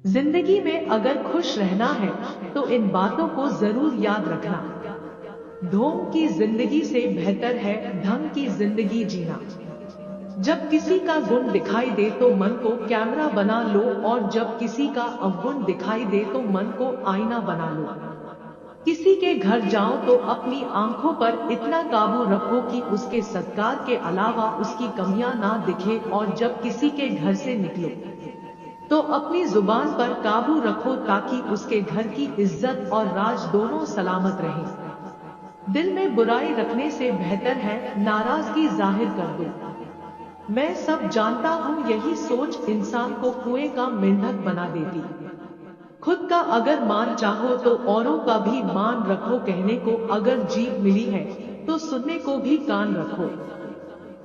जिंदगी में अगर खुश रहना है तो इन बातों को जरूर याद रखना। ढोंग की जिंदगी से बेहतर है ढंग की जिंदगी जीना। जब किसी का गुण दिखाई दे तो मन को कैमरा बना लो, और जब किसी का अवगुण दिखाई दे तो मन को आईना बना लो। किसी के घर जाओ तो अपनी आंखों पर इतना काबू रखो कि उसके सत्कार के अलावा उसकी कमियां ना दिखे, और जब किसी के घर से निकलो तो अपनी जुबान पर काबू रखो ताकि उसके घर की इज्जत और राज दोनों सलामत रहे। दिल में बुराई रखने से बेहतर है नाराजगी जाहिर कर दो। मैं सब जानता हूँ यही सोच इंसान को कुएं का मेंढक बना देती। खुद का अगर मान चाहो तो औरों का भी मान रखो। कहने को अगर जीभ मिली है तो सुनने को भी कान रखो।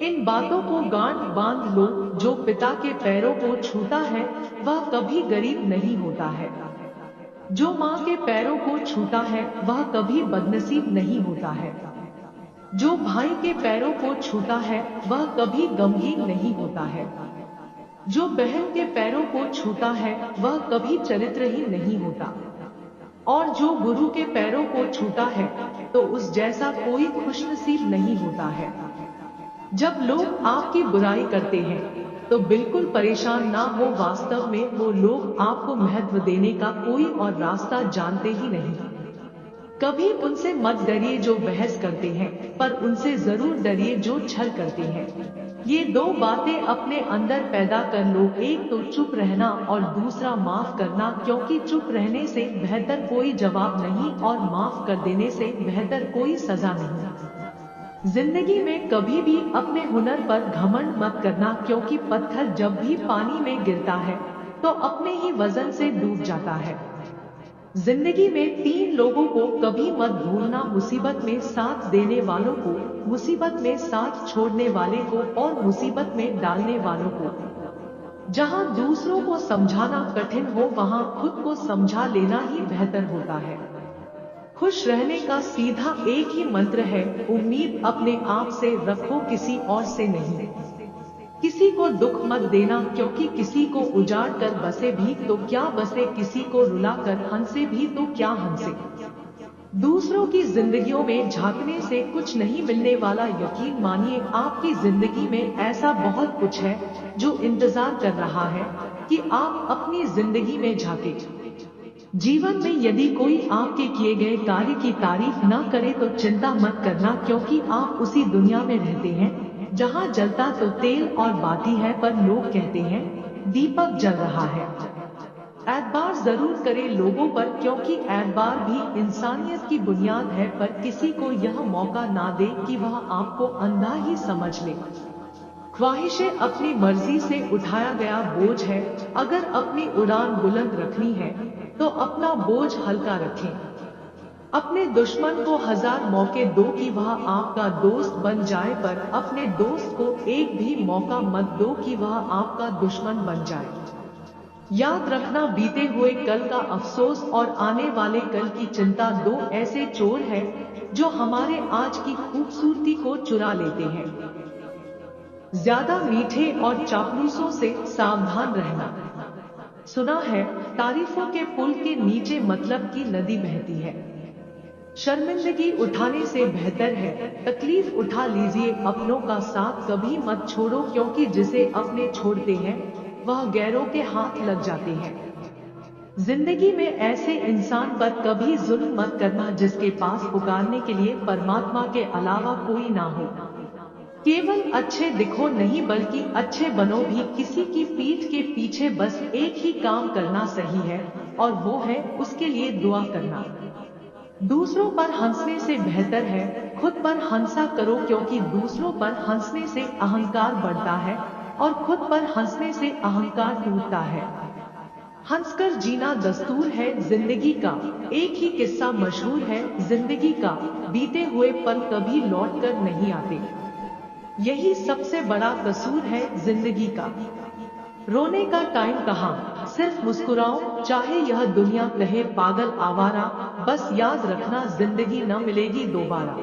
इन बातों को गांठ बांध लो, जो पिता के पैरों को छूता है वह कभी गरीब नहीं होता है। जो माँ के पैरों को छूता है वह कभी बदनसीब नहीं होता है। जो भाई के पैरों को छूता है वह कभी गमगीन नहीं होता है। जो बहन के पैरों को छूता है वह कभी चरित्रहीन नहीं होता। और जो गुरु के पैरों को छूता है तो उस जैसा कोई खुशनसीब नहीं होता है। जब लोग आपकी बुराई करते हैं तो बिल्कुल परेशान ना हो, वास्तव में वो लोग आपको महत्व देने का कोई और रास्ता जानते ही नहीं। कभी उनसे मत डरिए जो बहस करते हैं, पर उनसे जरूर डरिए जो छल करते हैं। ये दो बातें अपने अंदर पैदा कर लो, एक तो चुप रहना और दूसरा माफ करना, क्योंकि चुप रहने से बेहतर कोई जवाब नहीं और माफ कर देने से बेहतर कोई सजा नहीं। जिंदगी में कभी भी अपने हुनर पर घमंड मत करना, क्योंकि पत्थर जब भी पानी में गिरता है तो अपने ही वजन से डूब जाता है। जिंदगी में तीन लोगों को कभी मत भूलना, मुसीबत में साथ देने वालों को, मुसीबत में साथ छोड़ने वाले को और मुसीबत में डालने वालों को। जहां दूसरों को समझाना कठिन हो वहां खुद को समझा लेना ही बेहतर होता है। खुश रहने का सीधा एक ही मंत्र है, उम्मीद अपने आप से रखो, किसी और से नहीं। किसी को दुख मत देना, क्योंकि किसी को उजाड़ कर बसे भी तो क्या बसे, किसी को रुला कर हंसे भी तो क्या हंसे। दूसरों की जिंदगियों में झांकने से कुछ नहीं मिलने वाला। यकीन मानिए आपकी जिंदगी में ऐसा बहुत कुछ है जो इंतजार कर रहा है कि आप अपनी जिंदगी में झांके। जीवन में यदि कोई आपके किए गए कार्य की तारीफ न करे तो चिंता मत करना, क्योंकि आप उसी दुनिया में रहते हैं जहां जलता तो तेल और बाती है पर लोग कहते हैं दीपक जल रहा है। एतबार जरूर करें लोगों पर, क्योंकि एतबार भी इंसानियत की बुनियाद है, पर किसी को यह मौका ना दे कि वह आपको अंधा ही समझ ले। ख्वाहिशें अपनी मर्जी से उठाया गया बोझ है, अगर अपनी उड़ान बुलंद रखनी है तो अपना बोझ हल्का रखें। अपने दुश्मन को 1000 मौके दो कि वह आपका दोस्त बन जाए, पर अपने दोस्त को एक भी मौका मत दो कि वह आपका दुश्मन बन जाए। याद रखना, बीते हुए कल का अफसोस और आने वाले कल की चिंता दो ऐसे चोर हैं जो हमारे आज की खूबसूरती को चुरा लेते हैं। ज्यादा मीठे और चापलूसों से सावधान रहना। सुना है तारीफों के पुल के नीचे मतलब की नदी बहती है। शर्मिंदगी उठाने से बेहतर है तकलीफ उठा लीजिए। अपनों का साथ कभी मत छोड़ो, क्योंकि जिसे अपने छोड़ते हैं वह गैरों के हाथ लग जाते हैं। जिंदगी में ऐसे इंसान पर कभी जुल्म मत करना जिसके पास पुकारने के लिए परमात्मा के अलावा कोई ना हो। केवल अच्छे दिखो नहीं बल्कि अच्छे बनो भी। किसी की पीठ के पीछे बस एक ही काम करना सही है, और वो है उसके लिए दुआ करना। दूसरों पर हंसने से बेहतर है खुद पर हंसा करो, क्योंकि दूसरों पर हंसने से अहंकार बढ़ता है और खुद पर हंसने से अहंकार टूटता है। हंसकर जीना दस्तूर है जिंदगी का। एक ही किस्सा मशहूर है जिंदगी का, बीते हुए पल कभी लौट कर नहीं आते। यही सबसे बड़ा कसूर है जिंदगी का। रोने का टाइम कहाँ, सिर्फ मुस्कुराओ चाहे यह दुनिया कहे पागल आवारा। बस याद रखना जिंदगी न मिलेगी दोबारा।